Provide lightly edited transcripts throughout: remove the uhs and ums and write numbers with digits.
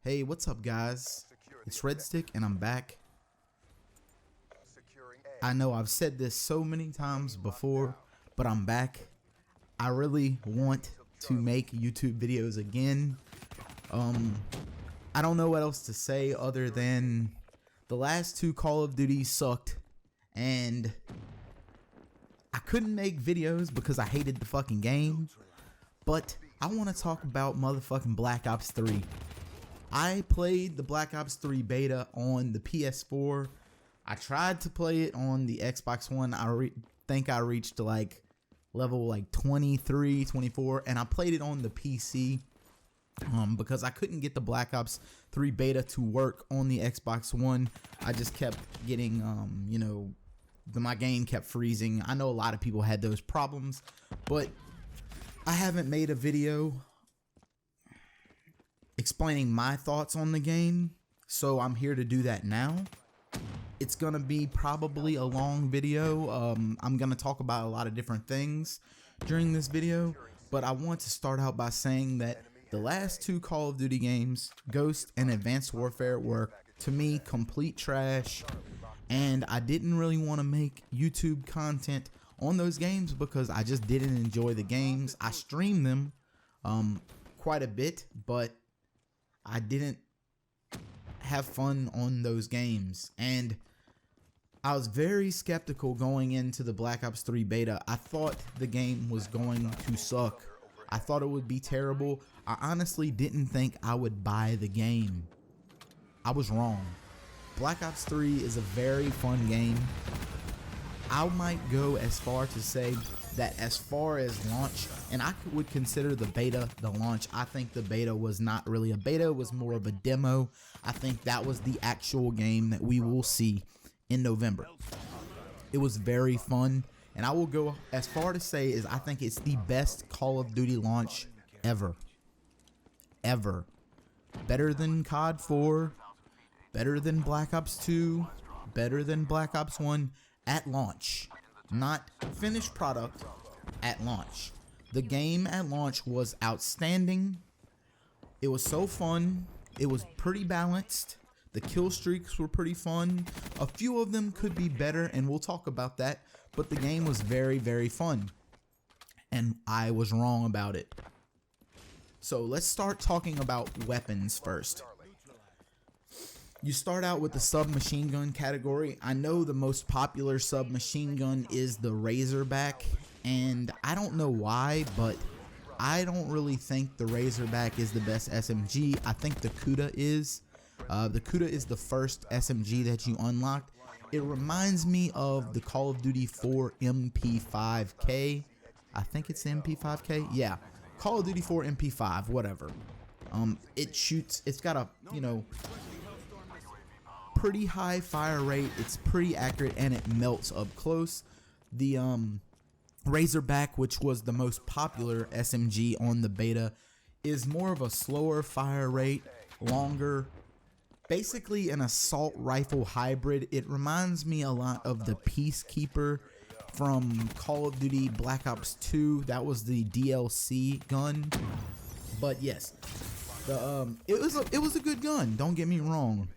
Hey, what's up guys? It's Red Stick and I'm back. I know I've said this so many times before, but I'm back. I really want to make YouTube videos again. I don't know what else to say other than the last two Call of Duty sucked and I couldn't make videos because I hated the fucking game. But I want to talk about motherfucking Black Ops 3. I played the Black Ops 3 beta on the PS4. I tried to play it on the Xbox One. I think I reached like level 23, 24, and I played it on the PC because I couldn't get the Black Ops 3 beta to work on the Xbox One. I just kept getting, my game kept freezing. I know a lot of people had those problems, but I haven't made a video explaining my thoughts on the game, so I'm here to do that now. It's gonna be probably a long video. I'm gonna talk about a lot of different things during this video, but I want to start out by saying that the last two Call of Duty games, Ghost and Advanced Warfare, were to me complete trash, and I didn't really want to make YouTube content on those games because I just didn't enjoy the games. I streamed them quite a bit, but I didn't have fun on those games, and I was very skeptical going into the Black Ops 3 beta. I thought the game was going to suck. I thought it would be terrible. I honestly didn't think I would buy the game. I was wrong. Black Ops 3 is a very fun game. I might go as far to say that as far as launch, and I would consider the beta the launch. I think the beta was not really a beta, it was more of a demo. I think that was the actual game that we will see in November. It was very fun, and I will go as far to say is I think it's the best Call of Duty launch ever. Ever. Better than COD 4, better than Black Ops 2, better than Black Ops 1 at launch. Not finished product, at launch. The game at launch was outstanding. It was so fun. It was pretty balanced. The kill streaks were pretty fun. A few of them could be better, and we'll talk about that, but the game was very, very fun, and I was wrong about it. So let's start talking about weapons first. You start out with the submachine gun category. I know the most popular submachine gun is the Razorback, and I don't know why, but I don't really think the Razorback is the best SMG. I think the Kuda is. The Kuda is the first SMG that you unlocked. It reminds me of the Call of Duty 4 MP5K. I think it's the MP5K. Yeah, Call of Duty 4 MP5, whatever. It shoots. It's got a pretty high fire rate. It's pretty accurate, and it melts up close. The Razorback, which was the most popular SMG on the beta, is more of a slower fire rate, longer, basically an assault rifle hybrid. It reminds me a lot of the Peacekeeper from Call of Duty Black Ops 2. That was the DLC gun. But yes, it was a good gun, don't get me wrong.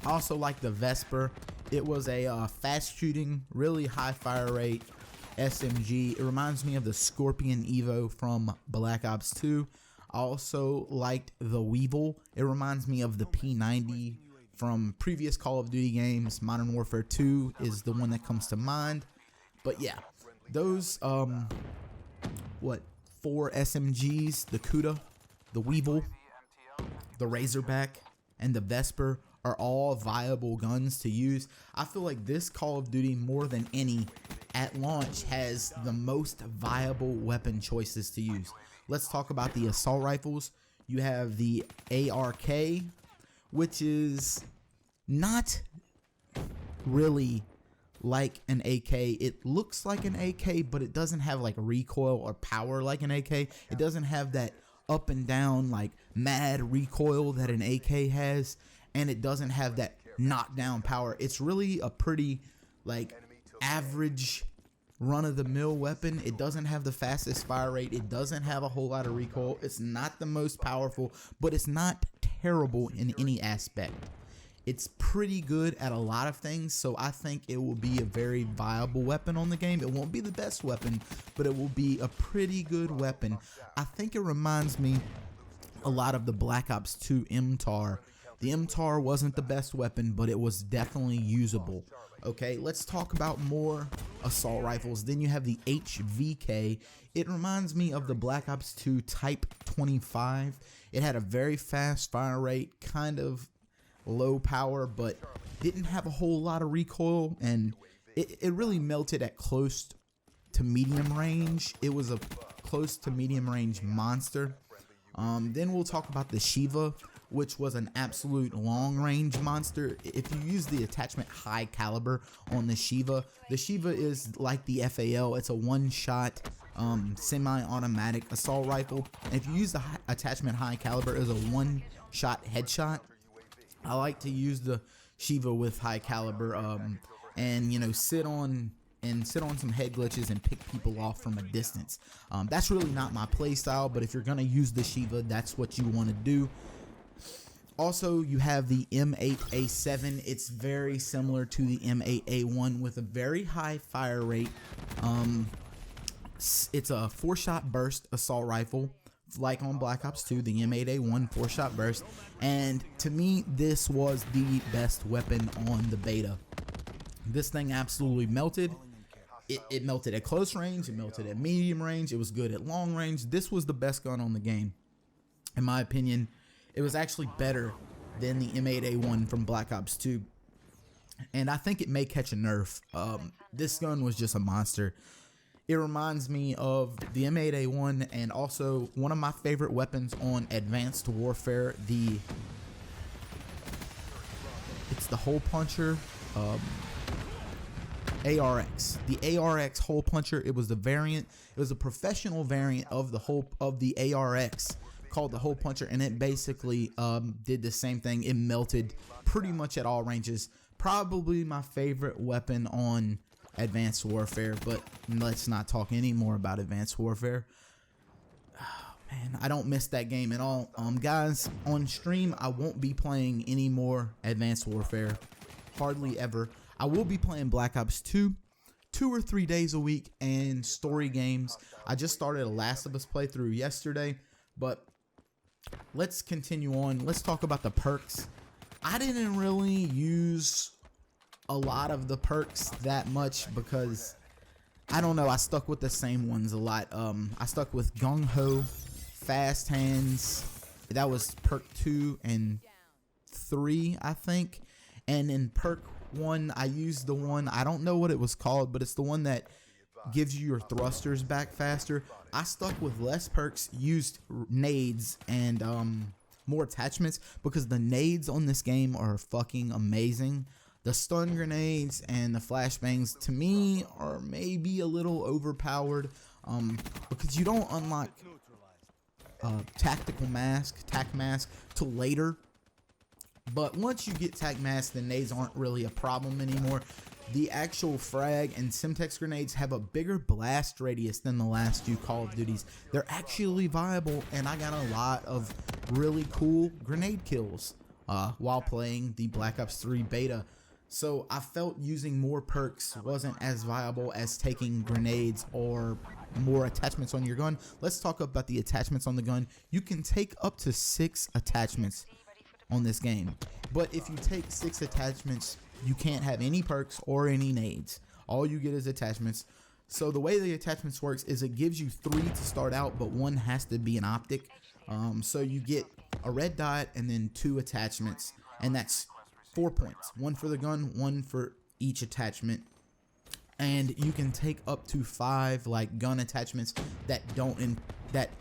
I also like the Vesper. It was a fast shooting, really high fire rate SMG. It reminds me of the Scorpion Evo from Black Ops 2. I also liked the Weevil. It reminds me of the P90 from previous Call of Duty games. Modern Warfare 2 is the one that comes to mind. But yeah, those 4 SMGs, the Kuda, the Weevil, the Razorback, and the Vesper are all viable guns to use. I feel like this Call of Duty, more than any, at launch has the most viable weapon choices to use. Let's talk about the assault rifles. You have the ARK, which is not really like an AK. It looks like an AK, but it doesn't have like recoil or power like an AK. It doesn't have that up and down like mad recoil that an AK has, and it doesn't have that knockdown power. It's really a pretty like average run-of-the-mill weapon. It doesn't have the fastest fire rate. It doesn't have a whole lot of recoil. It's not the most powerful, but it's not terrible in any aspect. It's pretty good at a lot of things, so I think it will be a very viable weapon on the game. It won't be the best weapon, but it will be a pretty good weapon. I think it reminds me a lot of the Black Ops 2 MTAR. The MTAR wasn't the best weapon, but it was definitely usable. Okay, let's talk about more assault rifles. Then you have the HVK. It reminds me of the Black Ops 2 Type 25. It had a very fast fire rate, kind of low power, but didn't have a whole lot of recoil, and it really melted at close to medium range. It was a close to medium range monster. Then we'll talk about the Shiva, which was an absolute long range monster. If you use the attachment high caliber on the Shiva is like the FAL. It's a one-shot semi-automatic assault rifle, and if you use the attachment high caliber, it's a one-shot headshot. I like to use the Shiva with high caliber, and you know, sit on some head glitches and pick people off from a distance. That's really not my play style, but if you're gonna use the Shiva, that's what you want to do. Also, you have the M8A7. It's very similar to the M8A1 with a very high fire rate. It's a 4-shot burst assault rifle, like on Black Ops 2, the M8A1 4-shot burst, and to me, this was the best weapon on the beta. This thing absolutely melted. It melted at close range, it melted at medium range, it was good at long range. This was the best gun on the game, in my opinion. It was actually better than the M8A1 from Black Ops 2, and I think it may catch a nerf. This gun was just a monster. It reminds me of the M8A1, and also one of my favorite weapons on Advanced Warfare. It's the hole puncher, ARX. The ARX hole puncher. It was the variant. It was a professional variant of the ARX called the hole puncher, and it basically did the same thing. It melted pretty much at all ranges. Probably my favorite weapon on Advanced Warfare, but let's not talk any more about Advanced Warfare. Oh, man, I don't miss that game at all. Guys, on stream, I won't be playing any more Advanced Warfare, hardly ever. I will be playing Black Ops 2, 2 or 3 days a week, and story games. I just started a Last of Us playthrough yesterday, but let's continue on. Let's talk about the perks. I didn't really use a lot of the perks that much because I don't know, I stuck with the same ones a lot. I stuck with Gung Ho, Fast Hands. That was perk 2 and 3, I think. And in perk 1, I used the one, I don't know what it was called, but it's the one that gives you your thrusters back faster. I stuck with less perks, used nades and more attachments, because the nades on this game are fucking amazing. The stun grenades and the flashbangs, to me, are maybe a little overpowered, because you don't unlock tactical mask, tac mask, till later. But once you get tac mask, the nades aren't really a problem anymore. The actual frag and Simtex grenades have a bigger blast radius than the last few Call of Duties. They're actually viable, and I got a lot of really cool grenade kills while playing the Black Ops 3 beta. So I felt using more perks wasn't as viable as taking grenades or more attachments on your gun. Let's talk about the attachments on the gun. You can take up to 6 attachments on this game, but if you take 6 attachments, you can't have any perks or any nades. All you get is attachments. So the way the attachments works is it gives you 3 to start out, but 1 has to be an optic. So you get a red dot and then 2 attachments, and that's 4 points. 1 for the gun, 1 for each attachment. And you can take up to 5 like gun attachments that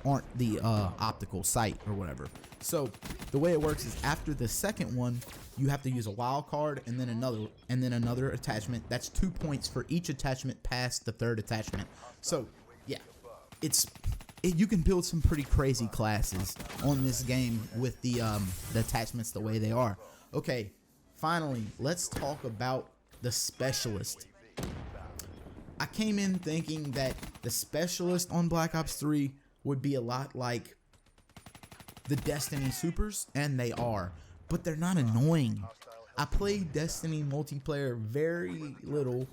aren't the optical sight or whatever. So the way it works is after the second one, you have to use a wild card and then another attachment. That's 2 points for each attachment past the 3rd attachment. So yeah, you can build some pretty crazy classes on this game with the attachments the way they are. Okay, finally, let's talk about the specialist. I came in thinking that the specialist on Black Ops 3 would be a lot like the Destiny supers, and they are, but they're not annoying. I played Destiny multiplayer very little.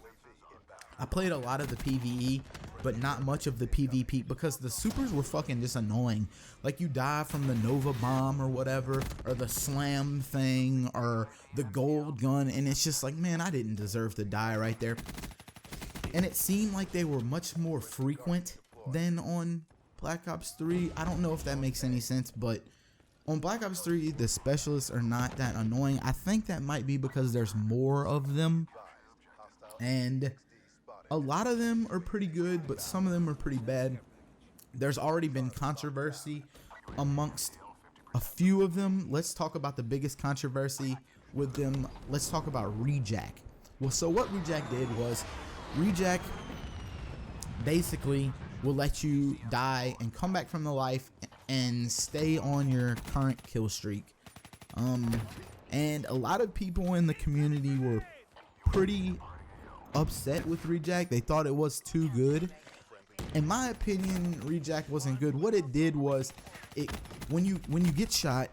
I played a lot of the PvE, but not much of the PvP because the supers were fucking just annoying. Like, you die from the Nova Bomb or whatever, or the Slam thing, or the Gold Gun, and it's just like, man, I didn't deserve to die right there. And it seemed like they were much more frequent than on Black Ops 3. I don't know if that makes any sense, but on Black Ops 3, the specialists are not that annoying. I think that might be because there's more of them, and a lot of them are pretty good, but some of them are pretty bad. There's already been controversy amongst a few of them. Let's talk about the biggest controversy with them. Let's talk about Rejack. Well, so what Rejack did was, Rejack basically will let you die and come back from the life and stay on your current kill streak. And a lot of people in the community were pretty upset with Rejack. They thought it was too good. In my opinion, Rejack wasn't good. What it did was, when you get shot,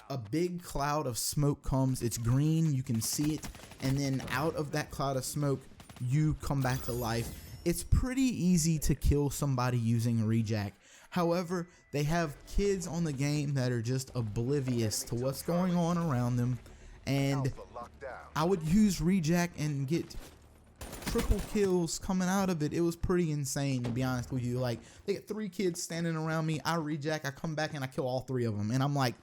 a big cloud of smoke comes. It's green, you can see it, and then out of that cloud of smoke, you come back to life. It's pretty easy to kill somebody using Rejack. However, they have kids on the game that are just oblivious to what's going on around them, and I would use Rejack and get triple kills coming out of it. It was pretty insane, to be honest with you. Like, they get 3 kids standing around me, I Rejack, I come back and I kill all 3 of them, and I'm like,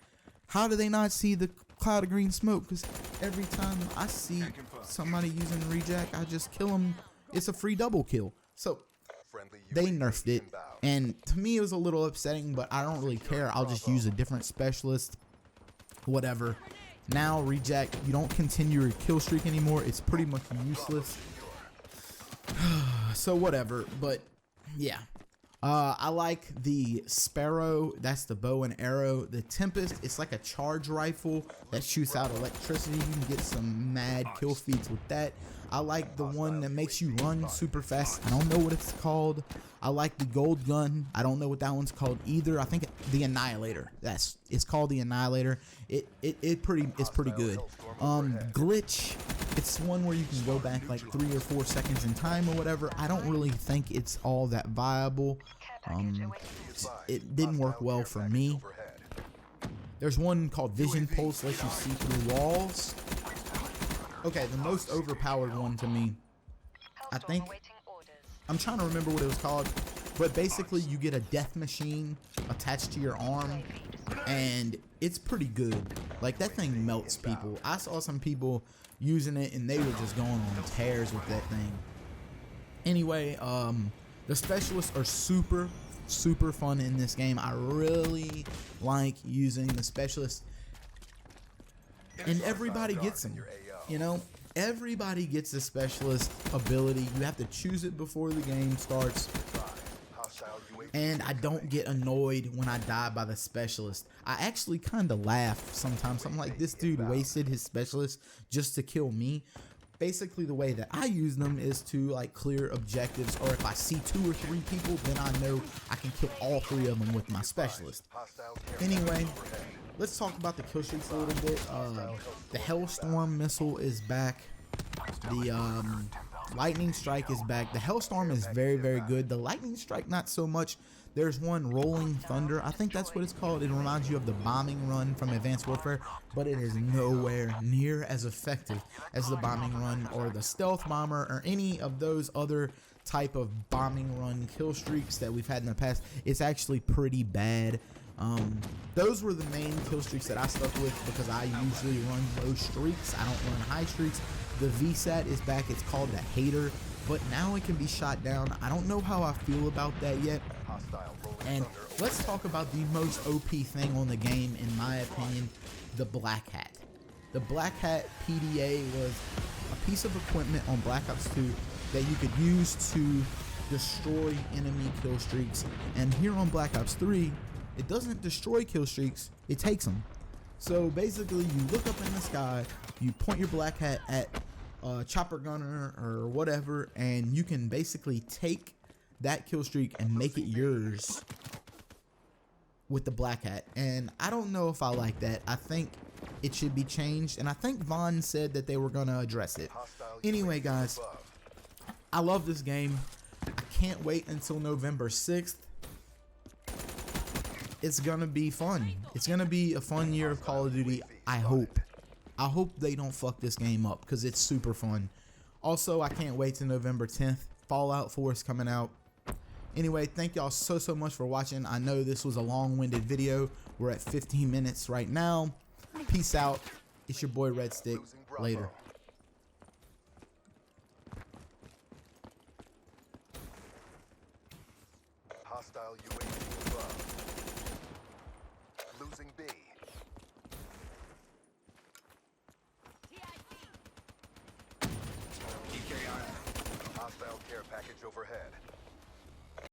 how do they not see the cloud of green smoke? Because every time I see somebody using Rejack, I just kill them. It's a free double kill. So they nerfed it, and to me it was a little upsetting, but I don't really care. I'll just use a different specialist, whatever. Now Rejack, you don't continue your kill streak anymore. It's pretty much useless. So whatever, but yeah. I like the Sparrow, that's the bow and arrow. The Tempest, it's like a charge rifle that shoots out electricity. You can get some mad kill feeds with that. I like the one that makes you run super fast. I don't know what it's called. I like the Gold Gun. I don't know what that one's called either. I think the Annihilator. It's called the Annihilator. It's pretty good. Glitch, it's one where you can go back like 3 or 4 seconds in time or whatever. I don't really think it's all that viable. It didn't work well for me. There's one called Vision Pulse, lets you see through walls. Okay, the most overpowered one to me, I think, I'm trying to remember what it was called, but basically you get a death machine attached to your arm, and it's pretty good. Like, that thing melts people. I saw some people using it and they were just going on tears with that thing. Anyway, the specialists are super fun in this game. I really like using the specialists, and everybody gets them. You know, everybody gets a specialist ability. You have to choose it before the game starts, and I don't get annoyed when I die by the specialist. I actually kind of laugh sometimes. I'm like, this dude wasted his specialist just to kill me. Basically, the way that I use them is to like clear objectives, or if I see 2 or 3 people, then I know I can kill all 3 of them with my specialist. Anyway, let's talk about the kill streaks a little bit. The Hellstorm missile is back. The Lightning Strike is back. The Hellstorm is very good. The Lightning Strike, not so much. There's one, Rolling Thunder. I think that's what it's called. It reminds you of the bombing run from Advanced Warfare, but it is nowhere near as effective as the bombing run or the stealth bomber or any of those other type of bombing run kill streaks that we've had in the past. It's actually pretty bad. Those were the main kill streaks that I stuck with because I usually run low streaks. I don't run high streaks. The VSAT is back. It's called the Hater, but now it can be shot down. I don't know how I feel about that yet. And let's talk about the most OP thing on the game, in my opinion, the Black Hat. The Black Hat PDA was a piece of equipment on Black Ops 2 that you could use to destroy enemy kill streaks. And here on Black Ops 3, it doesn't destroy kill streaks, it takes them. So basically, you look up in the sky, you point your Black Hat at a chopper gunner or whatever, and you can basically take that kill streak and make it yours. with the black hat, and I don't know if I like that. I think it should be changed, and I think Vaughn said that they were gonna address it. Anyway, guys, I love this game. I can't wait until November 6th. It's gonna be fun. It's gonna be a fun year of Call of Duty. I hope they don't fuck this game up, because it's super fun. Also, I can't wait till November 10th. Fallout 4 is coming out. Anyway, thank y'all so much for watching. I know this was a long-winded video. We're at 15 minutes right now. Peace out. It's your boy Red Stick. Later.